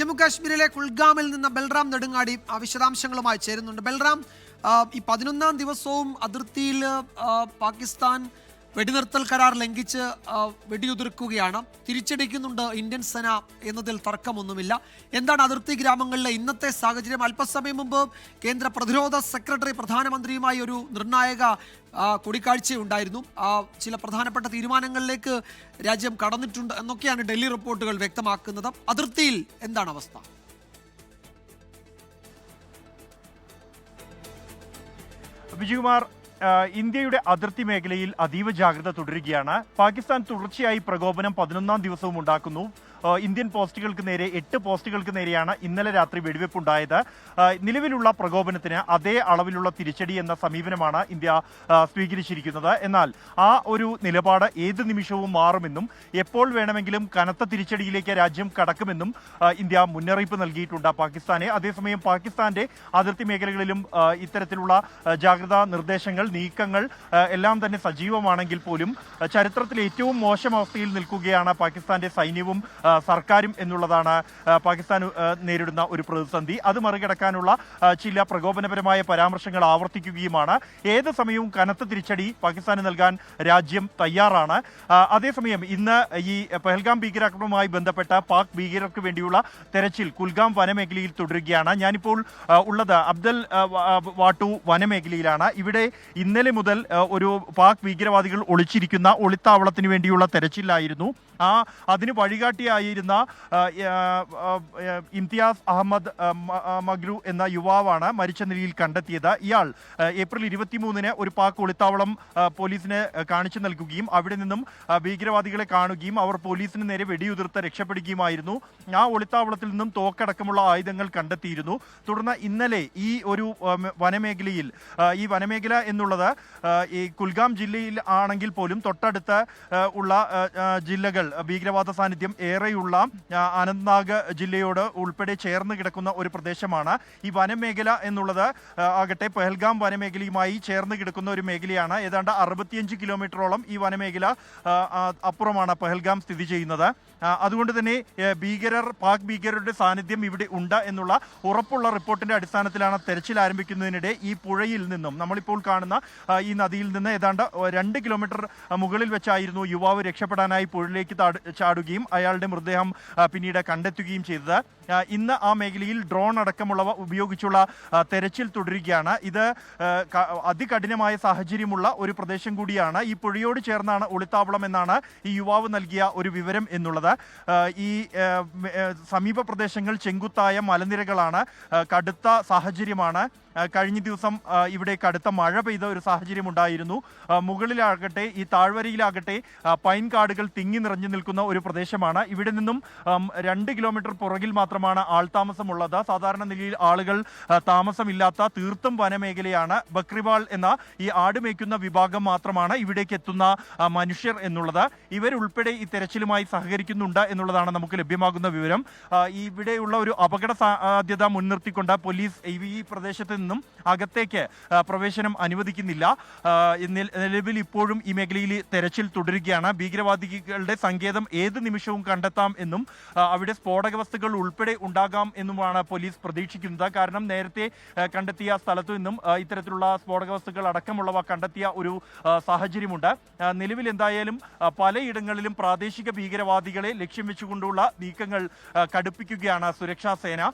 ജമ്മു കാശ്മീരിലെ കുൽഗാമിൽ നിന്ന് ബൽറാം നെടുങ്ങാടി വിശദാംശങ്ങളുമായി ചേരുന്നുണ്ട്. ബൽറാം, ഈ 11ാം ദിവസവും അതിർത്തിയിൽ പാകിസ്ഥാൻ വെടിനിർത്തൽ കരാർ ലംഘിച്ച് വെടിയുതിർക്കുകയാണ്. തിരിച്ചടിക്കുന്നുണ്ട് ഇന്ത്യൻ സേന എന്നതിൽ തർക്കമൊന്നുമില്ല. എന്താണ് അതിർത്തി ഗ്രാമങ്ങളിലെ ഇന്നത്തെ സാഹചര്യം? അല്പസമയം മുമ്പ് കേന്ദ്ര പ്രതിരോധ സെക്രട്ടറി പ്രധാനമന്ത്രിയുമായി ഒരു നിർണായക കൂടിക്കാഴ്ചയുണ്ടായിരുന്നു. ചില പ്രധാനപ്പെട്ട തീരുമാനങ്ങളിലേക്ക് രാജ്യം കടന്നിട്ടുണ്ട് എന്നൊക്കെയാണ് ഡൽഹി റിപ്പോർട്ടുകൾ വ്യക്തമാക്കുന്നത്. അതിർത്തിയിൽ എന്താണ് അവസ്ഥ? വിജയകുമാർ, ഇന്ത്യയുടെ അതിർത്തി മേഖലയിൽ അതീവ ജാഗ്രത തുടരുകയാണ്. പാകിസ്ഥാൻ തുടർച്ചയായി പ്രകോപനം 11ാം ദിവസവും ഉണ്ടാക്കുന്നു. ഇന്ത്യൻ പോസ്റ്റുകൾക്ക് നേരെ 8 പോസ്റ്റുകൾക്ക് നേരെയാണ് ഇന്നലെ രാത്രി വെടിവെപ്പുണ്ടായത്. നിലവിലുള്ള പ്രകോപനത്തിന് അതേ അളവിലുള്ള തിരിച്ചടി എന്ന സമീപനമാണ് ഇന്ത്യ സ്വീകരിച്ചിരിക്കുന്നത്. എന്നാൽ ആ ഒരു നിലപാട് ഏത് നിമിഷവും മാറുമെന്നും എപ്പോൾ വേണമെങ്കിലും കനത്ത തിരിച്ചടിയിലേക്ക് രാജ്യം കടക്കുമെന്നും ഇന്ത്യ മുന്നറിയിപ്പ് നൽകിയിട്ടുണ്ട് പാകിസ്ഥാനെ. അതേസമയം പാകിസ്ഥാന്റെ അതിർത്തി മേഖലകളിലും ഇത്തരത്തിലുള്ള ജാഗ്രതാ നിർദ്ദേശങ്ങൾ, നീക്കങ്ങൾ എല്ലാം തന്നെ സജീവമാണെങ്കിൽ പോലും ചരിത്രത്തിൽ ഏറ്റവും മോശം അവസ്ഥയിൽ നിൽക്കുകയാണ് പാകിസ്ഥാന്റെ സൈന്യവും സർക്കാരും എന്നുള്ളതാണ് പാകിസ്ഥാൻ നേരിടുന്ന ഒരു പ്രതിസന്ധി. അത് മറികടക്കാനുള്ള ചില പ്രകോപനപരമായ പരാമർശങ്ങൾ ആവർത്തിക്കുകയുമാണ്. ഏത് സമയവും കനത്ത തിരിച്ചടി പാകിസ്ഥാന് നൽകാൻ രാജ്യം തയ്യാറാണ്. അതേസമയം ഇന്ന് ഈ പഹൽഗാം ഭീകരാക്രമണവുമായി ബന്ധപ്പെട്ട പാക് ഭീകരർക്ക് വേണ്ടിയുള്ള തെരച്ചിൽ കുൽഗാം വനമേഖലയിൽ തുടരുകയാണ്. ഞാനിപ്പോൾ ഉള്ളത് അബ്ദൽ വാട്ടു വനമേഖലയിലാണ്. ഇവിടെ ഇന്നലെ മുതൽ ഒരു പാക് ഭീകരവാദികൾ ഒളിച്ചിരിക്കുന്ന ഒളിത്താവളത്തിന് വേണ്ടിയുള്ള തെരച്ചിലായിരുന്നു. അതിന് വഴികാട്ടിയായിരുന്ന ഇംതിയാസ് അഹമ്മദ് മഗ്രു എന്ന യുവാവാണ് മരിച്ച നിലയിൽ കണ്ടെത്തിയത്. ഇയാൾ ഏപ്രിൽ 23-ന് ഒരു പാക് ഒളിത്താവളം പോലീസിന് കാണിച്ചു നൽകുകയും അവിടെ നിന്നും ഭീകരവാദികളെ കാണുകയും അവർ പോലീസിന് നേരെ വെടിയുതിർത്ത് രക്ഷപ്പെടുകയുമായിരുന്നു. ആ ഒളിത്താവളത്തിൽ നിന്നും തോക്കടക്കമുള്ള ആയുധങ്ങൾ കണ്ടെത്തിയിരുന്നു. തുടർന്ന് ഇന്നലെ ഈ ഒരു വനമേഖലയിൽ, ഈ വനമേഖല എന്നുള്ളത് ഈ കുൽഗാം ജില്ലയിൽ ആണെങ്കിൽ പോലും തൊട്ടടുത്ത് ഉള്ള ജില്ലകൾ ഭീകരവാദ സാന്നിധ്യം ഏറെയുള്ള അനന്ത്നാഗ് ജില്ലയോട് ഉൾപ്പെടെ ചേർന്ന് കിടക്കുന്ന ഒരു പ്രദേശമാണ്. ഈ വനമേഖല എന്നുള്ളത് ആകട്ടെ പഹൽഗാം വനമേഖലയുമായി ചേർന്ന് കിടക്കുന്ന ഒരു മേഖലയാണ്. ഏതാണ്ട് 65 കിലോമീറ്ററോളം ഈ വനമേഖല അപ്പുറമാണ് പഹൽഗാം സ്ഥിതി ചെയ്യുന്നത്. അതുകൊണ്ട് തന്നെ പാക് ഭീകരരുടെ സാന്നിധ്യം ഇവിടെ ഉണ്ട് എന്നുള്ള ഉറപ്പുള്ള റിപ്പോർട്ടിന്റെ അടിസ്ഥാനത്തിലാണ് തെരച്ചിൽ ആരംഭിക്കുന്നതിനിടെ ഈ പുഴയിൽ നിന്നും, നമ്മളിപ്പോൾ കാണുന്ന ഈ നദിയിൽ നിന്ന് ഏതാണ്ട് 2 കിലോമീറ്റർ മുകളിൽ വെച്ചായിരുന്നു യുവാവ് രക്ഷപ്പെടാനായി പുഴയിലേക്ക് ചാടുകയും അയാളുടെ മൃതദേഹം പിന്നീട് കണ്ടെത്തുകയും ചെയ്തത്. ഇന്ന് ആ മേഖലയിൽ ഡ്രോൺ അടക്കമുള്ളവ ഉപയോഗിച്ചുള്ള തെരച്ചിൽ തുടരുകയാണ്. ഇത് അതികഠിനമായ സാഹചര്യമുള്ള ഒരു പ്രദേശം കൂടിയാണ്. ഈ പുഴയോട് ചേർന്നാണ് ഒളിത്താവളം എന്നാണ് ഈ യുവാവ് നൽകിയ ഒരു വിവരം എന്നുള്ളത്. ഈ സമീപ പ്രദേശങ്ങൾ ചെങ്കുത്തായ മലനിരകളാണ്, കടുത്ത സാഹചര്യമാണ്. കഴിഞ്ഞ ദിവസം ഇവിടെ കടുത്ത മഴ പെയ്ത ഒരു സാഹചര്യം ഉണ്ടായിരുന്നു. മുകളിലാകട്ടെ ഈ താഴ്വരയിലാകട്ടെ പൈൻ കാടുകൾ തിങ്ങി നിറഞ്ഞു നിൽക്കുന്ന ഒരു പ്രദേശമാണ്. ഇവിടെ നിന്നും 2 കിലോമീറ്റർ പുറകിൽ മാത്രമാണ് ആൾതാമസമുള്ളത്. സാധാരണ നിലയിൽ ആളുകൾ താമസമില്ലാത്ത തീർത്തും വനമേഖലയാണ്. ബക്രിവാൾ എന്ന ഈ ആട് മേയ്ക്കുന്ന വിഭാഗം മാത്രമാണ് ഇവിടേക്ക് എത്തുന്ന മനുഷ്യർ എന്നുള്ളത്. ഇവരുൾപ്പെടെ ഈ തെരച്ചിലുമായി സഹകരിക്കുന്നുണ്ട് എന്നുള്ളതാണ് നമുക്ക് ലഭ്യമാകുന്ന വിവരം. ഇവിടെയുള്ള ഒരു അപകട സാധ്യത മുൻനിർത്തിക്കൊണ്ട് പോലീസ് ഈ പ്രദേശത്ത് നിന്നും അകത്തേക്ക് പ്രവേശനം അനുവദിക്കുന്നില്ല. നിലവിൽ ഇപ്പോഴും ഈ മേഖലയിൽ തെരച്ചിൽ തുടരുകയാണ്. ഭീകരവാദികളുടെ സങ്കേതം ഏത് നിമിഷവും കണ്ടെത്താം എന്നും അവിടെ സ്ഫോടക വസ്തുക്കൾ ഉൾപ്പെടെ ഉണ്ടാകാം എന്നുമാണ് പോലീസ് പ്രതീക്ഷിക്കുന്നത്. കാരണം നേരത്തെ കണ്ടെത്തിയ സ്ഥലത്തു നിന്നും ഇത്തരത്തിലുള്ള സ്ഫോടക വസ്തുക്കൾ അടക്കമുള്ളവ കണ്ടെത്തിയ ഒരു സാഹചര്യമുണ്ട്. നിലവിൽ എന്തായാലും പലയിടങ്ങളിലും പ്രാദേശിക ഭീകരവാദികളെ ലക്ഷ്യം വെച്ചുകൊണ്ടുള്ള നീക്കങ്ങൾ കടുപ്പിക്കുകയാണ് സുരക്ഷാ സേന.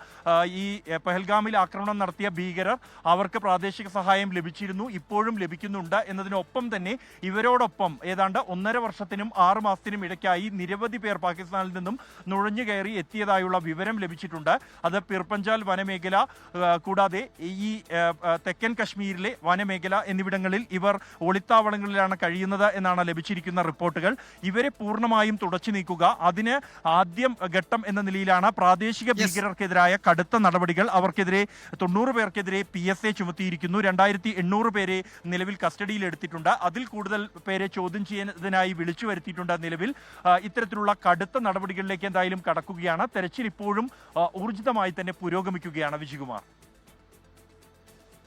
ഈ പഹൽഗാമിൽ ആക്രമണം നടത്തിയ ഭീകരർ, അവർക്ക് പ്രാദേശിക സഹായം ലഭിച്ചിരുന്നു, ഇപ്പോഴും ലഭിക്കുന്നുണ്ട് എന്നതിനൊപ്പം തന്നെ ഇവരോടൊപ്പം ഏതാണ്ട് 1.5 വർഷത്തിനും 6 മാസത്തിനും ഇടയ്ക്കായി നിരവധി പേർ പാകിസ്ഥാനിൽ നിന്നും നുഴഞ്ഞു കയറി എത്തിയതായുള്ള വിവരം ലഭിച്ചിട്ടുണ്ട്. അത് പിർപഞ്ചാൽ വനമേഖല കൂടാതെ ഈ തെക്കൻ കശ്മീരിലെ വനമേഖല എന്നിവിടങ്ങളിൽ ഇവർ ഒളിത്താവളങ്ങളിലാണ് കഴിയുന്നത് എന്നാണ് ലഭിച്ചിരിക്കുന്ന റിപ്പോർട്ടുകൾ. ഇവരെ പൂർണ്ണമായും തുടച്ചു നീക്കുക, അതിന് ആദ്യം ഘട്ടം എന്ന നിലയിലാണ് പ്രാദേശിക ഭീകരർക്കെതിരായ കടുത്ത നടപടികൾ. അവർക്കെതിരെ 90 പേർക്കെതിരെ PSA ചുമത്തിയിരിക്കുന്നു. 2800 പേരെ നിലവിൽ കസ്റ്റഡിയിൽ എടുത്തിട്ടുണ്ട്. അതിൽ കൂടുതൽ പേരെ ചോദ്യം ചെയ്യുന്നതിനായി വിളിച്ചു വരുത്തിയിട്ടുണ്ട്. നിലവിൽ ഇത്തരത്തിലുള്ള കടുത്ത നടപടികളിലേക്ക് എന്തായാലും കടക്കുകയാണ്. തെരച്ചിൽ ഇപ്പോഴും ഊർജിതമായി തന്നെ പുരോഗമിക്കുകയാണ്. വിജയകുമാർ.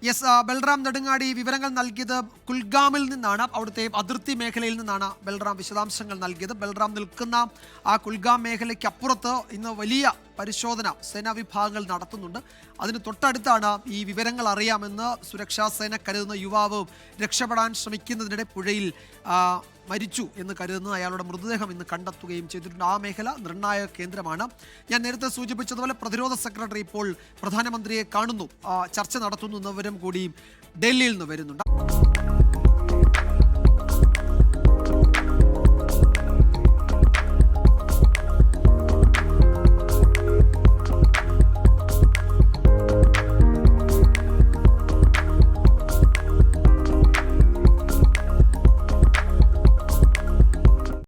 യെസ്, ബൽറാം നെടുങ്ങാടി വിവരങ്ങൾ നൽകിയത് കുൽഗാമിൽ നിന്നാണ്. അവിടുത്തെ അതിർത്തി മേഖലയിൽ നിന്നാണ് ബൽറാം വിശദാംശങ്ങൾ നൽകിയത്. ബൽറാം നിൽക്കുന്ന ആ കുൽഗാം മേഖലയ്ക്ക് അപ്പുറത്ത് ഇന്ന് വലിയ പരിശോധന സേനാ വിഭാഗങ്ങൾ നടത്തുന്നുണ്ട്. അതിന് തൊട്ടടുത്താണ് ഈ വിവരങ്ങൾ അറിയാമെന്ന് സുരക്ഷാ സേന കരുതുന്ന യുവാവ് രക്ഷപ്പെടാൻ ശ്രമിക്കുന്നതിനിടെ പുഴയിൽ മരിച്ചു എന്ന് കരുതുന്ന അയാളുടെ മൃതദേഹം ഇന്ന് കണ്ടെത്തുകയും ചെയ്തിട്ടുണ്ട്. ആ മേഖല നിർണായക കേന്ദ്രമാണ്. ഞാൻ നേരത്തെ സൂചിപ്പിച്ചതുപോലെ പ്രതിരോധ സെക്രട്ടറി ഇപ്പോൾ പ്രധാനമന്ത്രിയെ കാണുന്നു, ചർച്ച നടത്തുന്നു എന്നവരും കൂടി ഡൽഹിയിൽ നിന്ന് വരുന്നുണ്ട്.